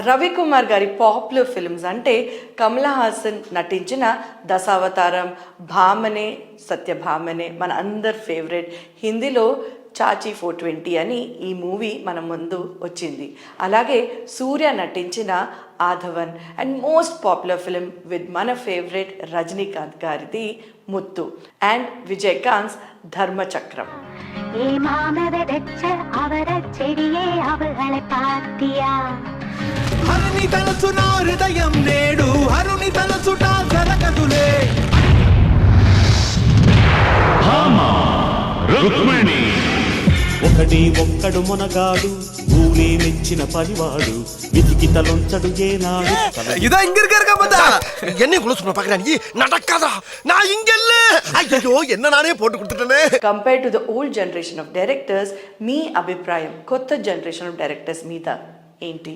రవికుమార్ గారి popular films అంటే కమల్ హాసన్ నటించిన దశావతారం, భామనే, సత్యభామనే మన అందరి ఫేవరెట్. హిందీలో చాచీ 420 అని ఈ మూవీ మన ముందు వచ్చింది. అలాగే సూర్య నటించిన Aadhavan and most popular film with మన ఫేవరెట్ రజనీకాంత్ గారిది ముత్తు అండ్ విజయకాంత్ ధర్మచక్రం. హరుని తలచున హృదయం నేడు హరుని తలచుట జరగదులే. ఒక్కడు మొనగాడు ఊరే మెచ్చిన పనివాడు విధికి తలొంచడు ఏనాడు. ఇదా ఇంగిరికరగా பதா என்ன குலசுன பார்க்கறானீ நடக்காதா நான் இங்க இல்ல. ஐயோ என்ன நானே போட்டு கொடுத்துட்டேனே. Compare to the old generation of directors మీ అభిప్రాయం కొత్త జనరేషన్ ఆఫ్ డైరెక్టర్స్ మీద ఏంటి?